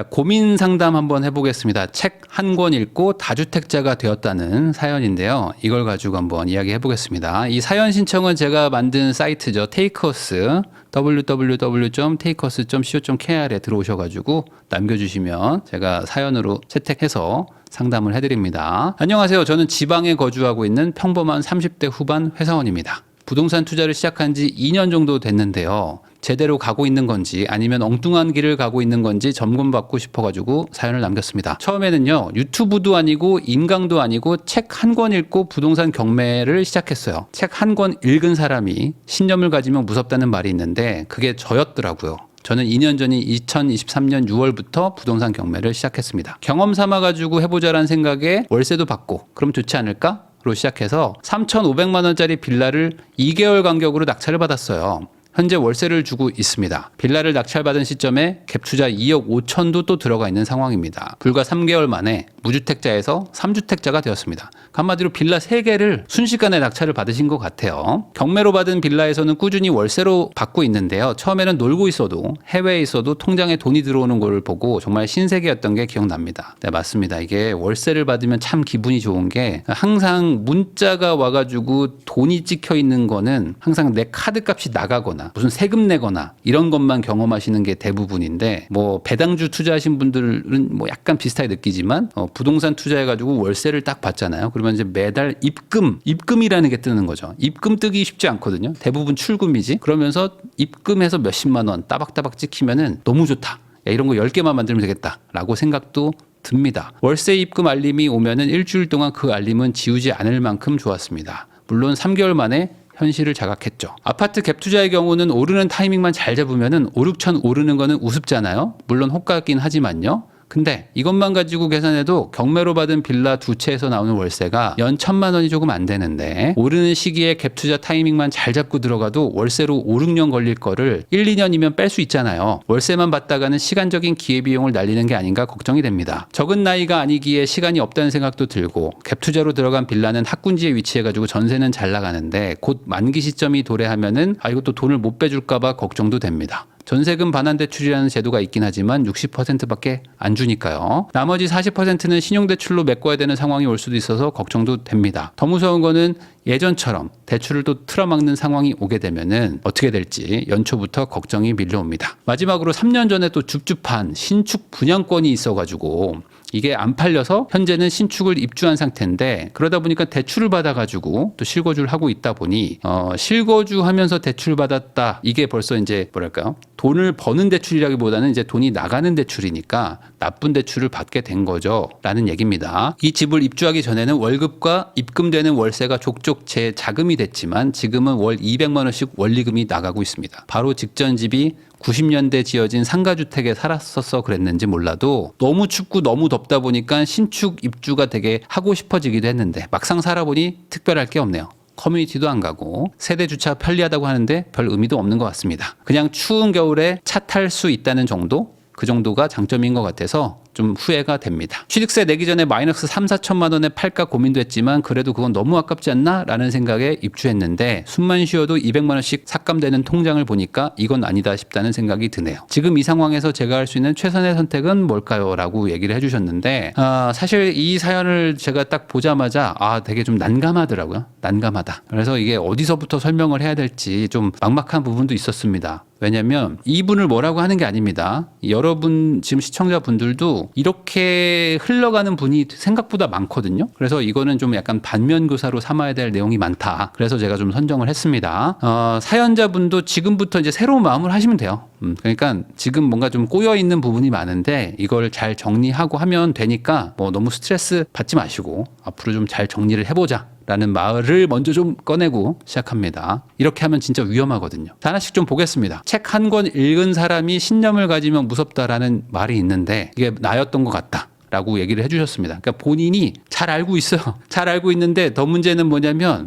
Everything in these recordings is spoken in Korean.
자, 고민 상담 한번 해보겠습니다. 책 한 권 읽고 다주택자가 되었다는 사연인데요. 이걸 가지고 한번 이야기 해보겠습니다. 이 사연 신청은 제가 만든 사이트죠. 테이크어스 www.takeus.co.kr에 들어오셔가지고 남겨주시면 제가 사연으로 채택해서 상담을 해드립니다. 안녕하세요. 저는 지방에 거주하고 있는 평범한 30대 후반 회사원입니다. 부동산 투자를 시작한 지 2년 정도 됐는데요. 제대로 가고 있는 건지 아니면 엉뚱한 길을 가고 있는 건지 점검받고 싶어가지고 사연을 남겼습니다. 처음에는요, 유튜브도 아니고 인강도 아니고 책 한 권 읽고 부동산 경매를 시작했어요. 책 한 권 읽은 사람이 신념을 가지면 무섭다는 말이 있는데 그게 저였더라고요. 저는 2년 전인 2023년 6월부터 부동산 경매를 시작했습니다. 경험 삼아가지고 해보자라는 생각에 월세도 받고 그럼 좋지 않을까? 로 시작해서 3,500만 원짜리 빌라를 2개월 간격으로 낙찰을 받았어요. 현재 월세를 주고 있습니다. 빌라를 낙찰받은 시점에 갭투자 2억 5천도 또 들어가 있는 상황입니다. 불과 3개월 만에 무주택자에서 3주택자가 되었습니다. 한마디로 빌라 3개를 순식간에 낙찰을 받으신 것 같아요. 경매로 받은 빌라에서는 꾸준히 월세로 받고 있는데요. 처음에는 놀고 있어도 해외에 있어도 통장에 돈이 들어오는 걸 보고 정말 신세계였던 게 기억납니다. 네, 맞습니다. 이게 월세를 받으면 참 기분이 좋은 게 항상 문자가 와가지고 돈이 찍혀 있는 거는 항상 내 카드 값이 나가거나 무슨 세금 내거나 이런 것만 경험하시는 게 대부분인데 뭐 배당주 투자하신 분들은 뭐 약간 비슷하게 느끼지만 부동산 투자해가지고 월세를 딱 받잖아요. 그러면 이제 매달 입금이라는 게 뜨는 거죠. 입금 뜨기 쉽지 않거든요. 대부분 출금이지. 그러면서 입금해서 몇십만 원 따박따박 찍히면은 너무 좋다. 야, 이런 거 10개만 만들면 되겠다라고 생각도 듭니다. 월세 입금 알림이 오면은 일주일 동안 그 알림은 지우지 않을 만큼 좋았습니다. 물론 3개월 만에 현실을 자각했죠. 아파트 갭 투자의 경우는 오르는 타이밍만 잘 잡으면은 5, 6천 오르는 거는 우습잖아요. 물론 호가긴 하지만요. 근데 이것만 가지고 계산해도 경매로 받은 빌라 2채에서 나오는 월세가 연 1,000만 원이 조금 안 되는데 오르는 시기에 갭 투자 타이밍만 잘 잡고 들어가도 월세로 5, 6년 걸릴 거를 1, 2년이면 뺄 수 있잖아요. 월세만 받다가는 시간적인 기회비용을 날리는 게 아닌가 걱정이 됩니다. 적은 나이가 아니기에 시간이 없다는 생각도 들고 갭 투자로 들어간 빌라는 학군지에 위치해가지고 전세는 잘 나가는데 곧 만기 시점이 도래하면은 이것도 돈을 못 빼줄까 봐 걱정도 됩니다. 전세금 반환대출이라는 제도가 있긴 하지만 60%밖에 안 주니까요. 나머지 40%는 신용대출로 메꿔야 되는 상황이 올 수도 있어서 걱정도 됩니다. 더 무서운 거는 예전처럼 대출을 또 틀어막는 상황이 오게 되면은 어떻게 될지 연초부터 걱정이 밀려옵니다. 마지막으로 3년 전에 또 줍줍한 신축 분양권이 있어가지고 이게 안 팔려서 현재는 신축을 입주한 상태인데 그러다 보니까 대출을 받아가지고 또 실거주를 하고 있다 보니 실거주하면서 대출 받았다 이게 벌써 이제 뭐랄까요 돈을 버는 대출이라기보다는 이제 돈이 나가는 대출이니까 나쁜 대출을 받게 된 거죠 라는 얘기입니다. 이 집을 입주하기 전에는 월급과 입금되는 월세가 족족 제 자금이 됐지만 지금은 월 200만 원씩 원리금이 나가고 있습니다. 바로 직전 집이 90년대 지어진 상가주택에 살았어서 그랬는지 몰라도 너무 춥고 너무 덥다 보니까 신축 입주가 되게 하고 싶어지기도 했는데 막상 살아보니 특별할 게 없네요. 커뮤니티도 안 가고 세대 주차 편리하다고 하는데 별 의미도 없는 것 같습니다. 그냥 추운 겨울에 차 탈 수 있다는 정도? 그 정도가 장점인 것 같아서 좀 후회가 됩니다. 취득세 내기 전에 마이너스 3, 4천만 원에 팔까 고민도 했지만 그래도 그건 너무 아깝지 않나? 라는 생각에 입주했는데 숨만 쉬어도 200만 원씩 삭감되는 통장을 보니까 이건 아니다 싶다는 생각이 드네요. 지금 이 상황에서 제가 할 수 있는 최선의 선택은 뭘까요? 라고 얘기를 해주셨는데 사실 이 사연을 제가 딱 보자마자 되게 좀 난감하더라고요. 난감하다. 그래서 이게 어디서부터 설명을 해야 될지 좀 막막한 부분도 있었습니다. 왜냐하면 이분을 뭐라고 하는 게 아닙니다. 여러분 지금 시청자분들도 이렇게 흘러가는 분이 생각보다 많거든요. 그래서 이거는 좀 약간 반면교사로 삼아야 될 내용이 많다. 그래서 제가 좀 선정을 했습니다. 사연자분도 지금부터 이제 새로운 마음을 하시면 돼요. 그러니까 지금 뭔가 좀 꼬여 있는 부분이 많은데 이걸 잘 정리하고 하면 되니까 뭐 너무 스트레스 받지 마시고 앞으로 좀 잘 정리를 해보자. 라는 말을 먼저 좀 꺼내고 시작합니다. 이렇게 하면 진짜 위험하거든요. 하나씩 좀 보겠습니다. 책 한 권 읽은 사람이 신념을 가지면 무섭다라는 말이 있는데 이게 나였던 것 같다. 라고 얘기를 해주셨습니다. 그러니까 본인이 잘 알고 있어요. 잘 알고 있는데 더 문제는 뭐냐면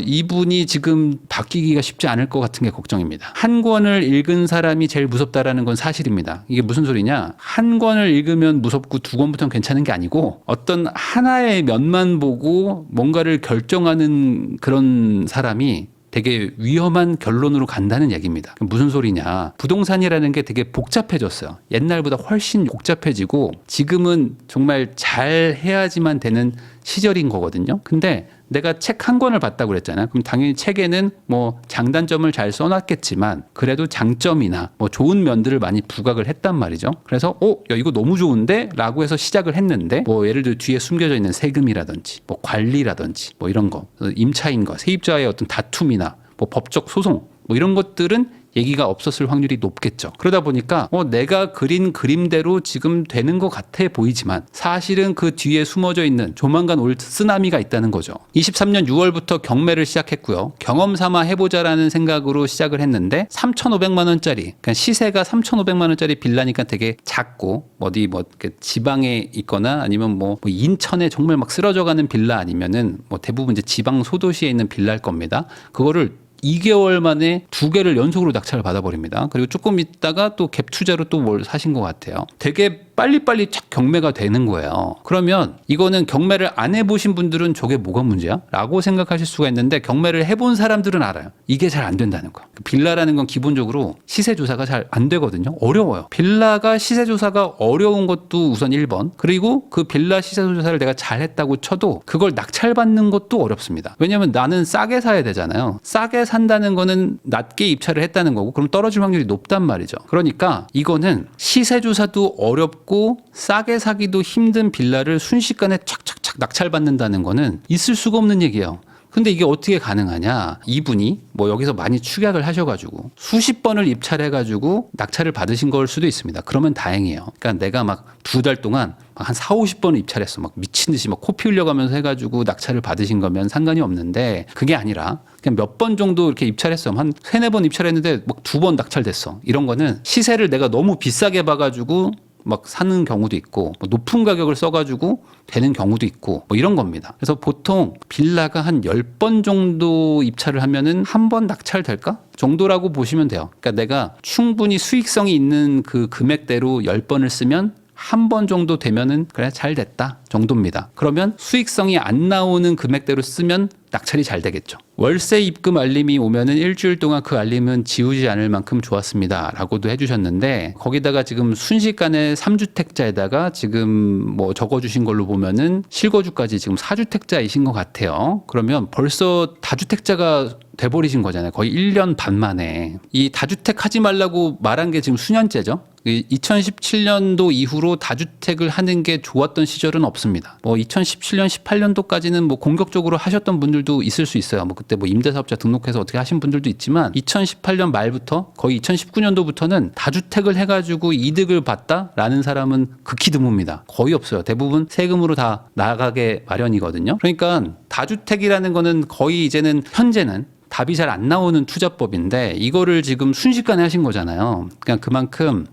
이분이 지금 바뀌기가 쉽지 않을 것 같은 게 걱정입니다. 한 권을 읽은 사람이 제일 무섭다라는 건 사실입니다. 이게 무슨 소리냐? 한 권을 읽으면 무섭고 2권부터는 괜찮은 게 아니고 어떤 하나의 면만 보고 뭔가를 결정하는 그런 사람이 되게 위험한 결론으로 간다는 얘기입니다. 무슨 소리냐. 부동산이라는 게 되게 복잡해졌어요. 옛날보다 훨씬 복잡해지고 지금은 정말 잘 해야지만 되는 시절인 거거든요. 근데 내가 책 한 권을 봤다고 그랬잖아요. 그럼 당연히 책에는 뭐 장단점을 잘 써놨겠지만 그래도 장점이나 뭐 좋은 면들을 많이 부각을 했단 말이죠. 그래서 야, 이거 너무 좋은데? 라고 해서 시작을 했는데 뭐 예를 들어 뒤에 숨겨져 있는 세금이라든지 뭐 관리라든지 뭐 이런 거, 임차인과 세입자의 어떤 다툼이나 뭐 법적 소송 뭐 이런 것들은 얘기가 없었을 확률이 높겠죠. 그러다 보니까 내가 그린 그림대로 지금 되는 것 같아 보이지만 사실은 그 뒤에 숨어져 있는 조만간 올 쓰나미가 있다는 거죠. 23년 6월부터 경매를 시작했고요. 경험 삼아 해보자라는 생각으로 시작을 했는데 3,500만 원짜리, 그러니까 시세가 3,500만 원짜리 빌라니까 되게 작고 어디 뭐 지방에 있거나 아니면 뭐 인천에 정말 막 쓰러져가는 빌라 아니면은 뭐 대부분 이제 지방 소도시에 있는 빌라일 겁니다. 그거를 2개월 만에 2개를 연속으로 낙찰을 받아버립니다. 그리고 조금 있다가 또 갭 투자로 또 뭘 사신 것 같아요. 되게 빨리빨리 착 경매가 되는 거예요. 그러면 이거는 경매를 안 해보신 분들은 저게 뭐가 문제야? 라고 생각하실 수가 있는데 경매를 해본 사람들은 알아요. 이게 잘 안 된다는 거. 빌라라는 건 기본적으로 시세 조사가 잘 안 되거든요. 어려워요. 빌라가 시세 조사가 어려운 것도 우선 1번. 그리고 그 빌라 시세 조사를 내가 잘 했다고 쳐도 그걸 낙찰받는 것도 어렵습니다. 왜냐하면 나는 싸게 사야 되잖아요. 싸게 산다는 거는 낮게 입찰을 했다는 거고 그럼 떨어질 확률이 높단 말이죠. 그러니까 이거는 시세 조사도 어렵고 싸게 사기도 힘든 빌라를 순식간에 착착착 낙찰받는다는 거는 있을 수가 없는 얘기예요. 근데 이게 어떻게 가능하냐? 이분이 뭐 여기서 많이 축약을 하셔가지고 수십 번을 입찰해가지고 낙찰을 받으신 걸 수도 있습니다. 그러면 다행이에요. 그러니까 내가 막 2달 동안 한 40-50번을 입찰했어. 막 미친 듯이 막 코피 흘려가면서 해가지고 낙찰을 받으신 거면 상관이 없는데 그게 아니라 그냥 몇 번 정도 이렇게 입찰했어. 한 3-4번 입찰했는데 막 2번 낙찰됐어. 이런 거는 시세를 내가 너무 비싸게 봐가지고 막 사는 경우도 있고 뭐 높은 가격을 써가지고 되는 경우도 있고 뭐 이런 겁니다. 그래서 보통 빌라가 한 10번 정도 입찰을 하면은 한 번 낙찰될까? 정도라고 보시면 돼요. 그러니까 내가 충분히 수익성이 있는 그 금액대로 10번을 쓰면 한 번 정도 되면은 그래 잘 됐다 정도입니다. 그러면 수익성이 안 나오는 금액대로 쓰면 낙찰이 잘 되겠죠. 월세 입금 알림이 오면은 일주일 동안 그 알림은 지우지 않을 만큼 좋았습니다. 라고도 해주셨는데 거기다가 지금 순식간에 3주택자에다가 지금 뭐 적어주신 걸로 보면은 실거주까지 지금 4주택자이신 것 같아요. 그러면 벌써 다주택자가 돼버리신 거잖아요. 거의 1년 반 만에. 이 다주택 하지 말라고 말한 게 지금 수년째죠. 2017년도 이후로 다주택을 하는 게 좋았던 시절은 없습니다. 뭐 2017년, 18년도까지는 뭐 공격적으로 하셨던 분들도 있을 수 있어요. 뭐 그때 뭐 임대사업자 등록해서 어떻게 하신 분들도 있지만 2018년 말부터 거의 2019년도부터는 다주택을 해가지고 이득을 봤다라는 사람은 극히 드뭅니다. 거의 없어요. 대부분 세금으로 다 나가게 마련이거든요. 그러니까 다주택이라는 거는 거의 이제는 현재는 답이 잘 안 나오는 투자법인데 이거를 지금 순식간에 하신 거잖아요. 그냥 그만큼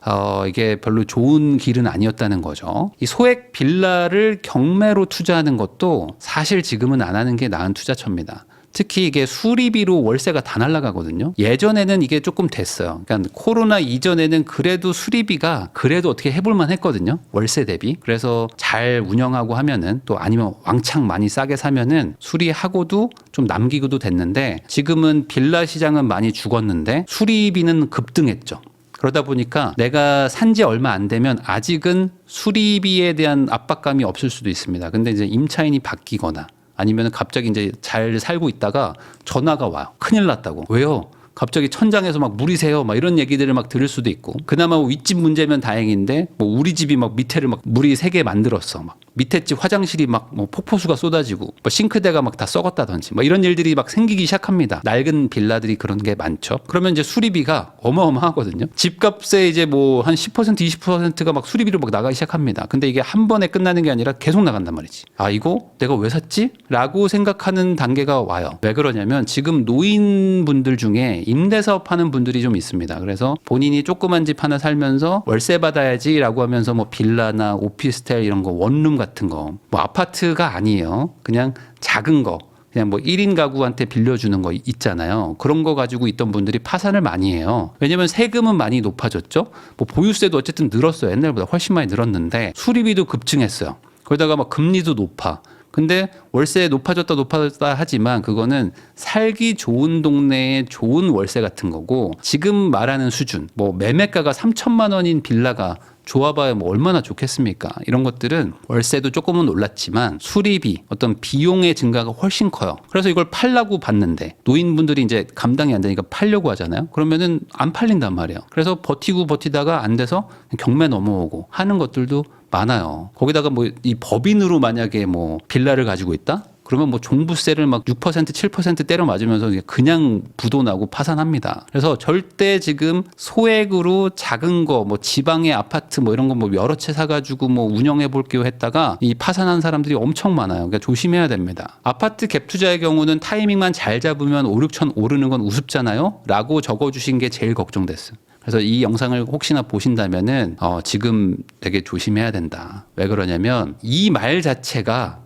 이게 별로 좋은 길은 아니었다는 거죠. 이 소액 빌라를 경매로 투자하는 것도 사실 지금은 안 하는 게 나은 투자처입니다. 특히 이게 수리비로 월세가 다 날아가거든요. 예전에는 이게 조금 됐어요. 그러니까 코로나 이전에는 그래도 수리비가 그래도 어떻게 해볼만 했거든요. 월세 대비. 그래서 잘 운영하고 하면은 또 아니면 왕창 많이 싸게 사면은 수리하고도 좀 남기고도 됐는데 지금은 빌라 시장은 많이 죽었는데 수리비는 급등했죠. 그러다 보니까 내가 산지 얼마 안 되면 아직은 수리비에 대한 압박감이 없을 수도 있습니다. 근데 이제 임차인이 바뀌거나 아니면 갑자기 이제 잘 살고 있다가 전화가 와요. 큰일 났다고. 왜요? 갑자기 천장에서 막 물이 새요. 막 이런 얘기들을 막 들을 수도 있고. 그나마 윗집 문제면 다행인데 뭐 우리 집이 막 밑에를 막 물이 새게 만들었어. 막 밑에 집 화장실이 막 뭐 폭포수가 쏟아지고 뭐 싱크대가 막 다 썩었다든지 뭐 이런 일들이 막 생기기 시작합니다. 낡은 빌라들이 그런 게 많죠. 그러면 이제 수리비가 어마어마하거든요. 집값에 이제 뭐 한 10% 20%가 막 수리비로 막 나가기 시작합니다. 근데 이게 한 번에 끝나는 게 아니라 계속 나간단 말이지. 아 이거 내가 왜 샀지? 라고 생각하는 단계가 와요. 왜 그러냐면 지금 노인분들 중에 임대사업 하는 분들이 좀 있습니다. 그래서 본인이 조그만 집 하나 살면서 월세 받아야지 라고 하면서 뭐 빌라나 오피스텔 이런 거 원룸 같은 거 뭐 아파트가 아니에요. 그냥 작은 거 그냥 뭐 1인 가구한테 빌려주는 거 있잖아요. 그런 거 가지고 있던 분들이 파산을 많이 해요. 왜냐면 세금은 많이 높아졌죠. 뭐 보유세도 어쨌든 늘었어요. 옛날보다 훨씬 많이 늘었는데 수리비도 급증했어요. 거기다가 막 금리도 높아. 근데 월세 높아졌다 하지만 그거는 살기 좋은 동네의 좋은 월세 같은 거고, 지금 말하는 수준, 뭐 매매가가 3천만 원인 빌라가 좋아봐야 뭐 얼마나 좋겠습니까? 이런 것들은 월세도 조금은 올랐지만 수리비, 어떤 비용의 증가가 훨씬 커요. 그래서 이걸 팔라고 봤는데 노인분들이 이제 감당이 안 되니까 팔려고 하잖아요. 그러면은 안 팔린단 말이에요. 그래서 버티다가 안 돼서 경매 넘어오고 하는 것들도 많아요. 거기다가 뭐 이 법인으로 만약에 뭐 빌라를 가지고 있다? 그러면 뭐 종부세를 막 6%, 7% 때려 맞으면서 그냥 부도나고 파산합니다. 그래서 절대 지금 소액으로 작은 거, 뭐 지방의 아파트 뭐 이런 거 뭐 여러 채 사가지고 뭐 운영해 볼게요 했다가 이 파산한 사람들이 엄청 많아요. 그러니까 조심해야 됩니다. 아파트 갭 투자의 경우는 타이밍만 잘 잡으면 5, 6천 오르는 건 우습잖아요? 라고 적어주신 게 제일 걱정됐어요. 그래서 이 영상을 혹시나 보신다면은 지금 되게 조심해야 된다. 왜 그러냐면 이 말 자체가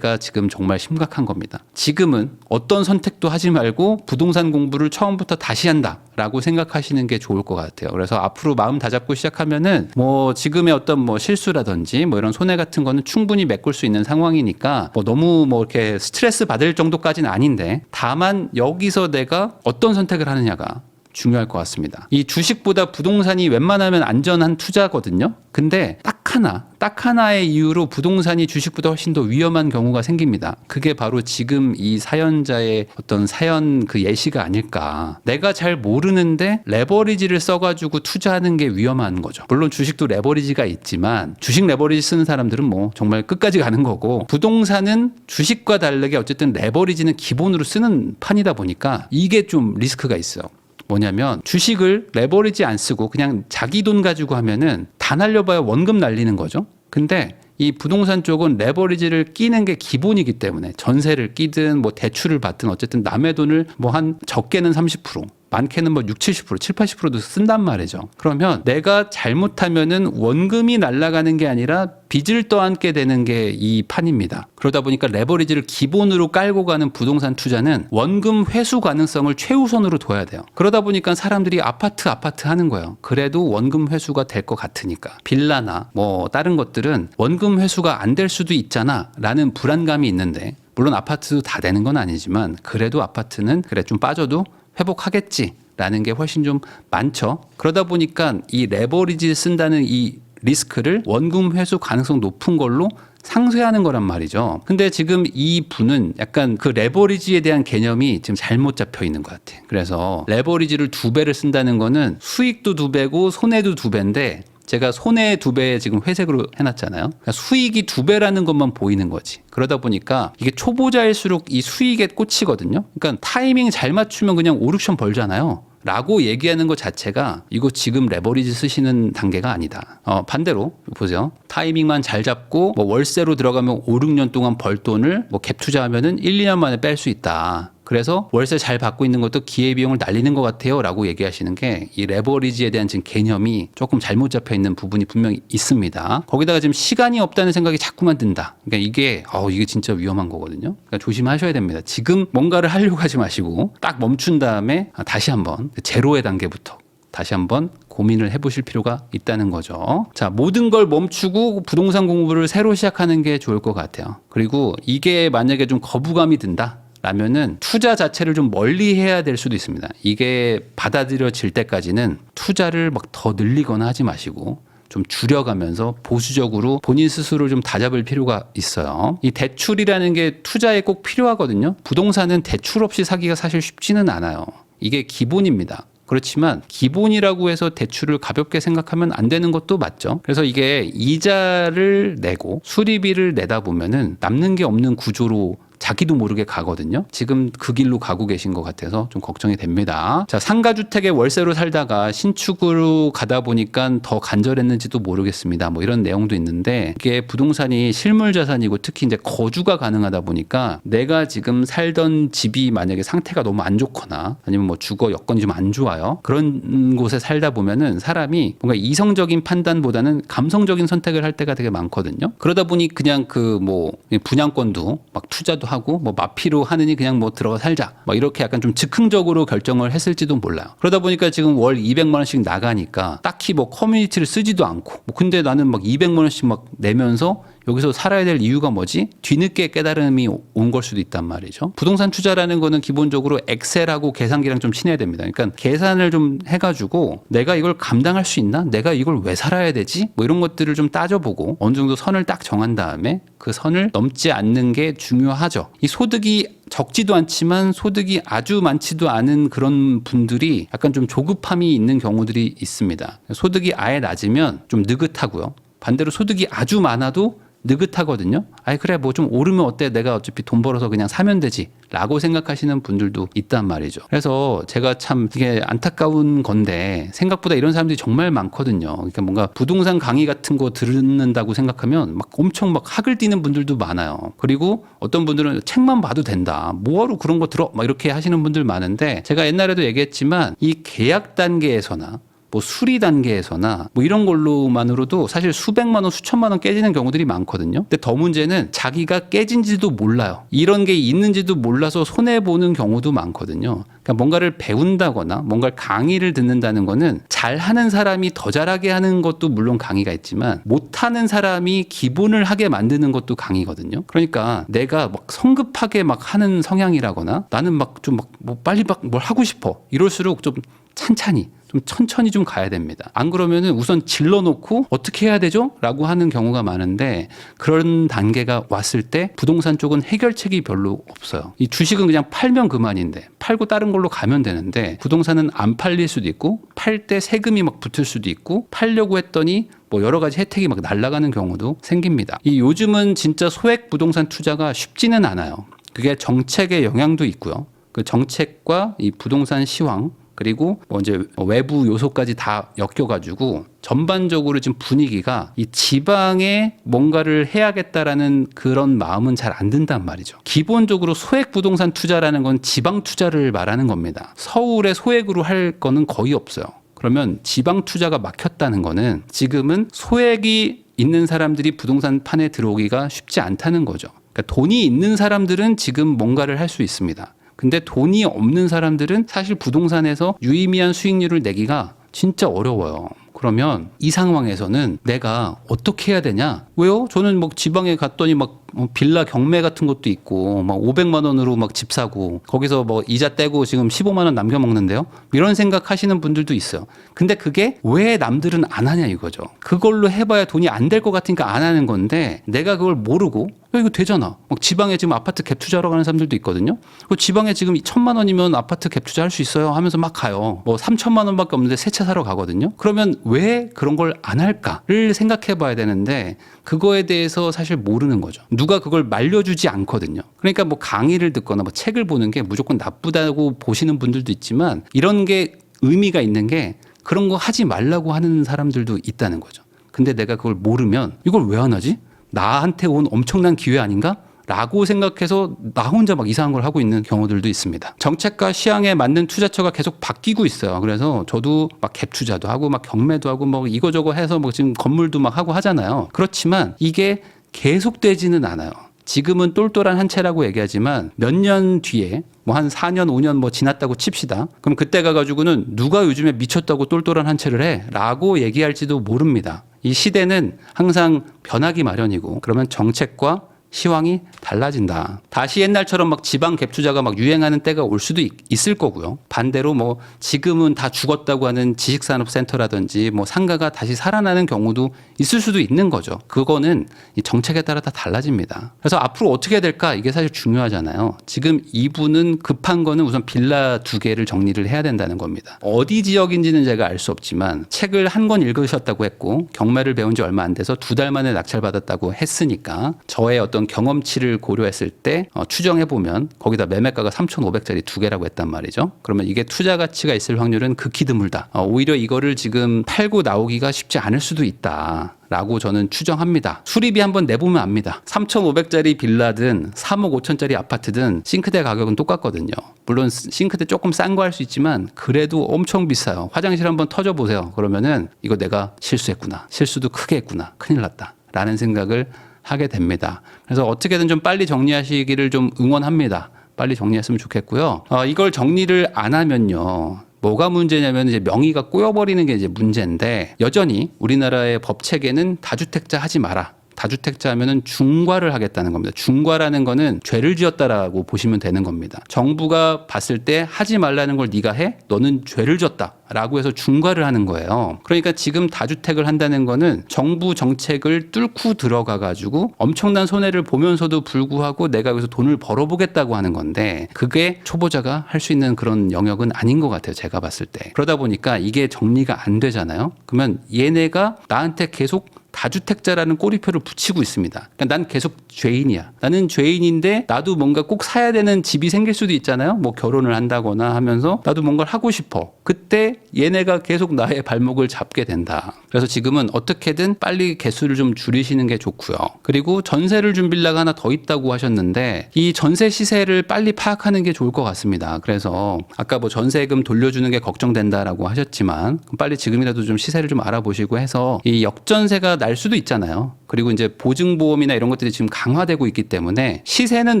지금 정말 심각한 겁니다. 지금은 어떤 선택도 하지 말고 부동산 공부를 처음부터 다시 한다라고 생각하시는 게 좋을 것 같아요. 그래서 앞으로 마음 다잡고 시작하면은 뭐 지금의 어떤 뭐 실수라든지 뭐 이런 손해 같은 거는 충분히 메꿀 수 있는 상황이니까 뭐 너무 뭐 이렇게 스트레스 받을 정도까지는 아닌데, 다만 여기서 내가 어떤 선택을 하느냐가 중요할 것 같습니다. 이 주식보다 부동산이 웬만하면 안전한 투자거든요. 근데 딱 하나의 이유로 부동산이 주식보다 훨씬 더 위험한 경우가 생깁니다. 그게 바로 지금 이 사연자의 어떤 사연 그 예시가 아닐까. 내가 잘 모르는데 레버리지를 써가지고 투자하는 게 위험한 거죠. 물론 주식도 레버리지가 있지만 주식 레버리지 쓰는 사람들은 뭐 정말 끝까지 가는 거고, 부동산은 주식과 다르게 어쨌든 레버리지는 기본으로 쓰는 판이다 보니까 이게 좀 리스크가 있어요. 뭐냐면 주식을 레버리지 안 쓰고 그냥 자기 돈 가지고 하면은 다 날려봐야 원금 날리는 거죠. 근데 이 부동산 쪽은 레버리지를 끼는 게 기본이기 때문에 전세를 끼든 뭐 대출을 받든 어쨌든 남의 돈을 뭐 한 적게는 30%, 많게는 뭐 60, 70%, 70, 80%도 쓴단 말이죠. 그러면 내가 잘못하면은 원금이 날아가는 게 아니라 빚을 떠안게 되는 게 이 판입니다. 그러다 보니까 레버리지를 기본으로 깔고 가는 부동산 투자는 원금 회수 가능성을 최우선으로 둬야 돼요. 그러다 보니까 사람들이 아파트 하는 거예요. 그래도 원금 회수가 될 것 같으니까. 빌라나 뭐 다른 것들은 원금 회수가 안 될 수도 있잖아 라는 불안감이 있는데, 물론 아파트도 다 되는 건 아니지만 그래도 아파트는 그래 좀 빠져도 회복하겠지라는 게 훨씬 좀 많죠. 그러다 보니까 이 레버리지 쓴다는 이 리스크를 원금 회수 가능성 높은 걸로 상쇄하는 거란 말이죠. 근데 지금 이 분은 약간 그 레버리지에 대한 개념이 지금 잘못 잡혀 있는 것 같아요. 그래서 레버리지를 2배를 쓴다는 거는 수익도 2배고 손해도 2배인데, 제가 손해 2배 지금 회색으로 해놨잖아요. 그러니까 수익이 2배라는 것만 보이는 거지. 그러다 보니까 이게 초보자일수록 이 수익에 꽂히거든요. 그러니까 타이밍 잘 맞추면 그냥 5, 6천 벌잖아요. 라고 얘기하는 것 자체가 이거 지금 레버리지 쓰시는 단계가 아니다. 반대로 보세요. 타이밍만 잘 잡고 뭐 월세로 들어가면 5, 6년 동안 벌 돈을 뭐 갭 투자하면은 1, 2년 만에 뺄 수 있다. 그래서 월세 잘 받고 있는 것도 기회비용을 날리는 것 같아요 라고 얘기하시는 게 이 레버리지에 대한 지금 개념이 조금 잘못 잡혀 있는 부분이 분명히 있습니다. 거기다가 지금 시간이 없다는 생각이 자꾸만 든다. 그러니까 이게 진짜 위험한 거거든요. 그러니까 조심하셔야 됩니다. 지금 뭔가를 하려고 하지 마시고 딱 멈춘 다음에 다시 한번 제로의 단계부터 다시 한번 고민을 해보실 필요가 있다는 거죠. 자, 모든 걸 멈추고 부동산 공부를 새로 시작하는 게 좋을 것 같아요. 그리고 이게 만약에 좀 거부감이 든다 라면은 투자 자체를 좀 멀리 해야 될 수도 있습니다. 이게 받아들여질 때까지는 투자를 막 더 늘리거나 하지 마시고 좀 줄여가면서 보수적으로 본인 스스로 좀 다잡을 필요가 있어요. 이 대출이라는 게 투자에 꼭 필요하거든요. 부동산은 대출 없이 사기가 사실 쉽지는 않아요. 이게 기본입니다. 그렇지만 기본이라고 해서 대출을 가볍게 생각하면 안 되는 것도 맞죠. 그래서 이게 이자를 내고 수리비를 내다 보면은 남는 게 없는 구조로 자기도 모르게 가거든요. 지금 그 길로 가고 계신 것 같아서 좀 걱정이 됩니다. 자, 상가주택에 월세로 살다가 신축으로 가다 보니까 더 간절했는지도 모르겠습니다. 뭐 이런 내용도 있는데, 이게 부동산이 실물 자산이고 특히 이제 거주가 가능하다 보니까 내가 지금 살던 집이 만약에 상태가 너무 안 좋거나 아니면 뭐 주거 여건이 좀 안 좋아요. 그런 곳에 살다 보면은 사람이 뭔가 이성적인 판단보다는 감성적인 선택을 할 때가 되게 많거든요. 그러다 보니 그냥 그 뭐 분양권도 막 투자도 하고 뭐 마피로 하느니 그냥 뭐 들어가 살자 막 이렇게 약간 좀 즉흥적으로 결정을 했을지도 몰라요. 그러다 보니까 지금 월 200만 원씩 나가니까 딱히 뭐 커뮤니티를 쓰지도 않고, 뭐 근데 나는 막 200만 원씩 막 내면서 여기서 살아야 될 이유가 뭐지? 뒤늦게 깨달음이 온 걸 수도 있단 말이죠. 부동산 투자라는 거는 기본적으로 엑셀하고 계산기랑 좀 친해야 됩니다. 그러니까 계산을 좀 해가지고 내가 이걸 감당할 수 있나? 내가 이걸 왜 살아야 되지? 뭐 이런 것들을 좀 따져보고 어느 정도 선을 딱 정한 다음에 그 선을 넘지 않는 게 중요하죠. 이 소득이 적지도 않지만 소득이 아주 많지도 않은 그런 분들이 약간 좀 조급함이 있는 경우들이 있습니다. 소득이 아예 낮으면 좀 느긋하고요. 반대로 소득이 아주 많아도 느긋하거든요. 아이 그래 뭐 좀 오르면 어때? 내가 어차피 돈 벌어서 그냥 사면 되지 라고 생각하시는 분들도 있단 말이죠. 그래서 제가 참 이게 안타까운 건데 생각보다 이런 사람들이 정말 많거든요. 그러니까 뭔가 부동산 강의 같은 거 듣는다고 생각하면 막 엄청 막 학을 띄는 분들도 많아요. 그리고 어떤 분들은 책만 봐도 된다. 뭐하러 그런 거 들어? 막 이렇게 하시는 분들 많은데 제가 옛날에도 얘기했지만 이 계약 단계에서나 뭐 수리 단계에서나 뭐 이런 걸로만으로도 사실 수백만 원, 수천만 원 깨지는 경우들이 많거든요. 근데 더 문제는 자기가 깨진지도 몰라요. 이런 게 있는지도 몰라서 손해보는 경우도 많거든요. 그러니까 뭔가를 배운다거나 뭔가를 강의를 듣는다는 거는 잘하는 사람이 더 잘하게 하는 것도 물론 강의가 있지만 못하는 사람이 기본을 하게 만드는 것도 강의거든요. 그러니까 내가 막 성급하게 막 하는 성향이라거나 나는 막 좀 막 뭐 빨리 막 뭘 하고 싶어 이럴수록 좀 찬찬히 좀 천천히 좀 가야 됩니다. 안 그러면은 우선 질러놓고 어떻게 해야 되죠? 라고 하는 경우가 많은데 그런 단계가 왔을 때 부동산 쪽은 해결책이 별로 없어요. 이 주식은 그냥 팔면 그만인데 팔고 다른 걸로 가면 되는데 부동산은 안 팔릴 수도 있고 팔 때 세금이 막 붙을 수도 있고 팔려고 했더니 뭐 여러 가지 혜택이 막 날아가는 경우도 생깁니다. 이 요즘은 진짜 소액 부동산 투자가 쉽지는 않아요. 그게 정책의 영향도 있고요. 그 정책과 이 부동산 시황 그리고 뭐 이제 외부 요소까지 다 엮여가지고 전반적으로 지금 분위기가 이 지방에 뭔가를 해야겠다라는 그런 마음은 잘 안 든단 말이죠. 기본적으로 소액 부동산 투자라는 건 지방 투자를 말하는 겁니다. 서울에 소액으로 할 거는 거의 없어요. 그러면 지방 투자가 막혔다는 거는 지금은 소액이 있는 사람들이 부동산 판에 들어오기가 쉽지 않다는 거죠. 그러니까 돈이 있는 사람들은 지금 뭔가를 할 수 있습니다. 근데 돈이 없는 사람들은 사실 부동산에서 유의미한 수익률을 내기가 진짜 어려워요. 그러면 이 상황에서는 내가 어떻게 해야 되냐? 왜요? 저는 뭐 지방에 갔더니 막 빌라 경매 같은 것도 있고 막 500만 원으로 막 집 사고 거기서 뭐 이자 떼고 지금 15만 원 남겨 먹는데요. 이런 생각 하시는 분들도 있어요. 근데 그게 왜 남들은 안 하냐 이거죠. 그걸로 해봐야 돈이 안 될 것 같으니까 안 하는 건데 내가 그걸 모르고 야, 이거 되잖아. 막 지방에 지금 아파트 갭 투자하러 가는 사람들도 있거든요. 그 지방에 지금 1,000만 원이면 아파트 갭 투자할 수 있어요 하면서 막 가요. 뭐 3,000만 원밖에 없는데 새 차 사러 가거든요. 그러면 왜 그런 걸 안 할까를 생각해 봐야 되는데 그거에 대해서 사실 모르는 거죠. 누가 그걸 말려주지 않거든요. 그러니까 뭐 강의를 듣거나 뭐 책을 보는 게 무조건 나쁘다고 보시는 분들도 있지만 이런 게 의미가 있는 게 그런 거 하지 말라고 하는 사람들도 있다는 거죠. 근데 내가 그걸 모르면 이걸 왜 안 하지? 나한테 온 엄청난 기회 아닌가? 라고 생각해서 나 혼자 막 이상한 걸 하고 있는 경우들도 있습니다. 정책과 시황에 맞는 투자처가 계속 바뀌고 있어요. 그래서 저도 막 갭 투자도 하고 막 경매도 하고 뭐 이거저거 해서 뭐 지금 건물도 막 하고 하잖아요. 그렇지만 이게 계속되지는 않아요. 지금은 똘똘한 한 채라고 얘기하지만 몇 년 뒤에 뭐 한 4년, 5년 뭐 지났다고 칩시다. 그럼 그때 가가지고는 누가 요즘에 미쳤다고 똘똘한 한 채를 해? 라고 얘기할지도 모릅니다. 이 시대는 항상 변하기 마련이고 그러면 정책과 시황이 달라진다. 다시 옛날처럼 막 지방 갭 투자가 막 유행하는 때가 올 수도 있을 거고요. 반대로 뭐 지금은 다 죽었다고 하는 지식산업센터라든지 뭐 상가가 다시 살아나는 경우도 있을 수도 있는 거죠. 그거는 이 정책에 따라 다 달라집니다. 그래서 앞으로 어떻게 해야 될까? 이게 사실 중요하잖아요. 지금 이분은 급한 거는 우선 빌라 2개를 정리를 해야 된다는 겁니다. 어디 지역인지는 제가 알 수 없지만 책을 한 권 읽으셨다고 했고 경매를 배운 지 얼마 안 돼서 2달 만에 낙찰받았다고 했으니까 저의 어떤 경험치를 고려했을 때 추정해보면 거기다 매매가가 3,500짜리 2개라고 했단 말이죠. 그러면 이게 투자 가치가 있을 확률은 극히 드물다. 오히려 이거를 지금 팔고 나오기가 쉽지 않을 수도 있다. 라고 저는 추정합니다. 수리비 한번 내보면 압니다. 3,500짜리 빌라든 3억 5천짜리 아파트든 싱크대 가격은 똑같거든요. 물론 싱크대 조금 싼 거 할 수 있지만 그래도 엄청 비싸요. 화장실 한번 터져보세요. 그러면은 이거 내가 실수했구나. 실수도 크게 했구나. 큰일 났다. 라는 생각을 하게 됩니다. 그래서 어떻게든 좀 빨리 정리하시기를 좀 응원합니다. 빨리 정리했으면 좋겠고요. 이걸 정리를 안 하면요. 뭐가 문제냐면 이제 명의가 꼬여버리는 게 이제 문제인데 여전히 우리나라의 법 체계는 다주택자 하지 마라. 다주택자 하면은 중과를 하겠다는 겁니다. 중과라는 거는 죄를 지었다라고 보시면 되는 겁니다. 정부가 봤을 때 하지 말라는 걸 네가 해? 너는 죄를 졌다. 라고 해서 중과를 하는 거예요. 그러니까 지금 다주택을 한다는 거는 정부 정책을 뚫고 들어가 가지고 엄청난 손해를 보면서도 불구하고 내가 여기서 돈을 벌어보겠다고 하는 건데 그게 초보자가 할 수 있는 그런 영역은 아닌 것 같아요. 제가 봤을 때. 그러다 보니까 이게 정리가 안 되잖아요. 그러면 얘네가 나한테 계속 다주택자라는 꼬리표를 붙이고 있습니다. 그러니까 난 계속 죄인이야. 나는 죄인인데 나도 뭔가 꼭 사야 되는 집이 생길 수도 있잖아요. 뭐 결혼을 한다거나 하면서 나도 뭔가를 하고 싶어. 그때 얘네가 계속 나의 발목을 잡게 된다. 그래서 지금은 어떻게든 빨리 개수를 좀 줄이시는 게 좋고요. 그리고 전세를 준 빌라가 하나 더 있다고 하셨는데 이 전세 시세를 빨리 파악하는 게 좋을 것 같습니다. 그래서 아까 뭐 전세금 돌려주는 게 걱정된다라고 하셨지만 빨리 지금이라도 좀 시세를 좀 알아보시고 해서 이 역전세가 날 수도 있잖아요. 그리고 이제 보증보험이나 이런 것들이 지금 강화되고 있기 때문에 시세는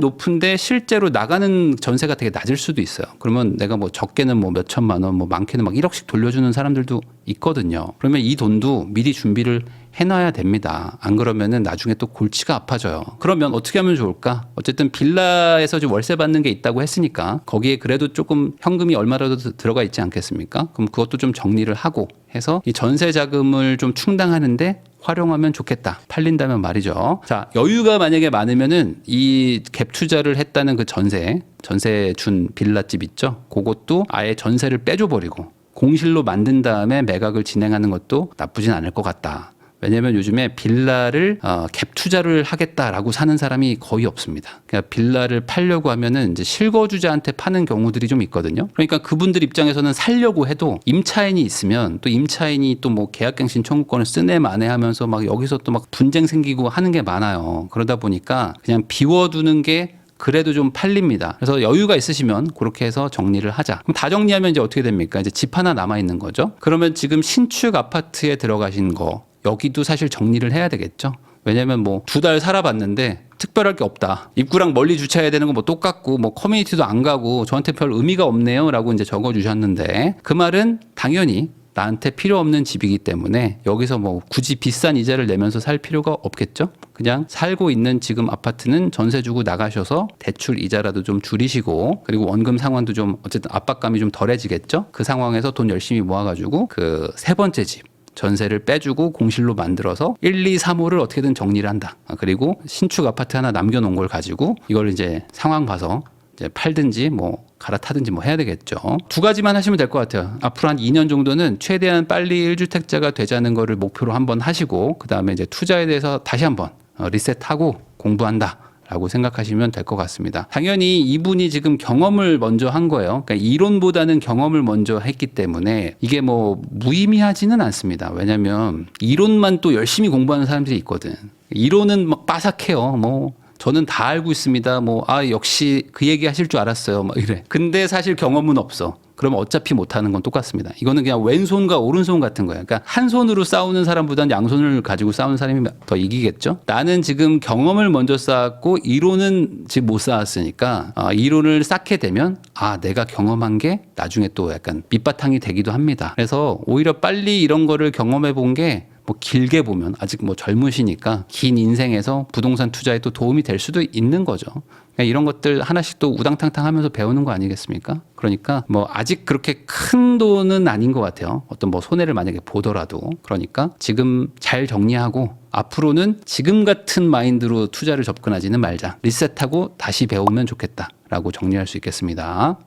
높은데 실제로 나가는 전세가 되게 낮을 수도 있어요. 그러면 내가 뭐 적게는 뭐 몇 천만 원, 뭐 많게는 막 1억씩 돌려주는 사람들도 있거든요. 그러면 이 돈도 미리 준비를 해놔야 됩니다. 안 그러면은 나중에 또 골치가 아파져요. 그러면 어떻게 하면 좋을까? 어쨌든 빌라에서 좀 월세 받는 게 있다고 했으니까 거기에 그래도 조금 현금이 얼마라도 들어가 있지 않겠습니까? 그럼 그것도 좀 정리를 하고 해서 이 전세 자금을 좀 충당하는데 활용하면 좋겠다. 팔린다면 말이죠. 자, 여유가 만약에 많으면은 이 갭 투자를 했다는 그 전세 준 빌라집 있죠? 그것도 아예 전세를 빼줘버리고 공실로 만든 다음에 매각을 진행하는 것도 나쁘진 않을 것 같다. 왜냐하면 요즘에 빌라를 갭 투자를 하겠다라고 사는 사람이 거의 없습니다. 그러니까 빌라를 팔려고 하면은 이제 실거주자한테 파는 경우들이 좀 있거든요. 그러니까 그분들 입장에서는 살려고 해도 임차인이 있으면 또 임차인이 또 뭐 계약갱신 청구권을 쓰네 마네 하면서 막 여기서 또 막 분쟁 생기고 하는 게 많아요. 그러다 보니까 그냥 비워두는 게 그래도 좀 팔립니다. 그래서 여유가 있으시면 그렇게 해서 정리를 하자. 그럼 다 정리하면 이제 어떻게 됩니까? 이제 집 하나 남아 있는 거죠. 그러면 지금 신축 아파트에 들어가신 거 여기도 사실 정리를 해야 되겠죠. 왜냐면 뭐 2달 살아봤는데 특별할 게 없다. 입구랑 멀리 주차해야 되는 거 뭐 똑같고 뭐 커뮤니티도 안 가고 저한테 별 의미가 없네요. 라고 이제 적어주셨는데 그 말은 당연히 나한테 필요 없는 집이기 때문에 여기서 뭐 굳이 비싼 이자를 내면서 살 필요가 없겠죠. 그냥 살고 있는 지금 아파트는 전세 주고 나가셔서 대출 이자라도 좀 줄이시고 그리고 원금 상환도 좀 어쨌든 압박감이 좀 덜해지겠죠. 그 상황에서 돈 열심히 모아가지고 그 세 번째 집 전세를 빼주고 공실로 만들어서 1, 2, 3호를 어떻게든 정리를 한다. 그리고 신축 아파트 하나 남겨놓은 걸 가지고 이걸 이제 상황 봐서 이제 팔든지 뭐 갈아타든지 뭐 해야 되겠죠. 2가지만 하시면 될 것 같아요. 앞으로 한 2년 정도는 최대한 빨리 1주택자가 되자는 거를 목표로 한번 하시고 그다음에 이제 투자에 대해서 다시 한번 리셋하고 공부한다. 라고 생각하시면 될 것 같습니다. 당연히 이분이 지금 경험을 먼저 한 거예요. 그러니까 이론보다는 경험을 먼저 했기 때문에 이게 뭐 무의미하지는 않습니다. 왜냐하면 이론만 또 열심히 공부하는 사람들이 있거든. 이론은 막 빠삭해요. 뭐 저는 다 알고 있습니다. 뭐 역시 그 얘기 하실 줄 알았어요. 막 이래. 근데 사실 경험은 없어. 그러면 어차피 못하는 건 똑같습니다. 이거는 그냥 왼손과 오른손 같은 거예요. 그러니까 한 손으로 싸우는 사람보다는 양손을 가지고 싸우는 사람이 더 이기겠죠. 나는 지금 경험을 먼저 쌓았고 이론은 지금 못 쌓았으니까 이론을 쌓게 되면 내가 경험한 게 나중에 또 약간 밑바탕이 되기도 합니다. 그래서 오히려 빨리 이런 거를 경험해 본 게 뭐 길게 보면 아직 뭐 젊으시니까 긴 인생에서 부동산 투자에 또 도움이 될 수도 있는 거죠. 그러니까 이런 것들 하나씩 또 우당탕탕 하면서 배우는 거 아니겠습니까? 그러니까 뭐 아직 그렇게 큰 돈은 아닌 것 같아요. 어떤 뭐 손해를 만약에 보더라도. 그러니까 지금 잘 정리하고 앞으로는 지금 같은 마인드로 투자를 접근하지는 말자. 리셋하고 다시 배우면 좋겠다라고 정리할 수 있겠습니다.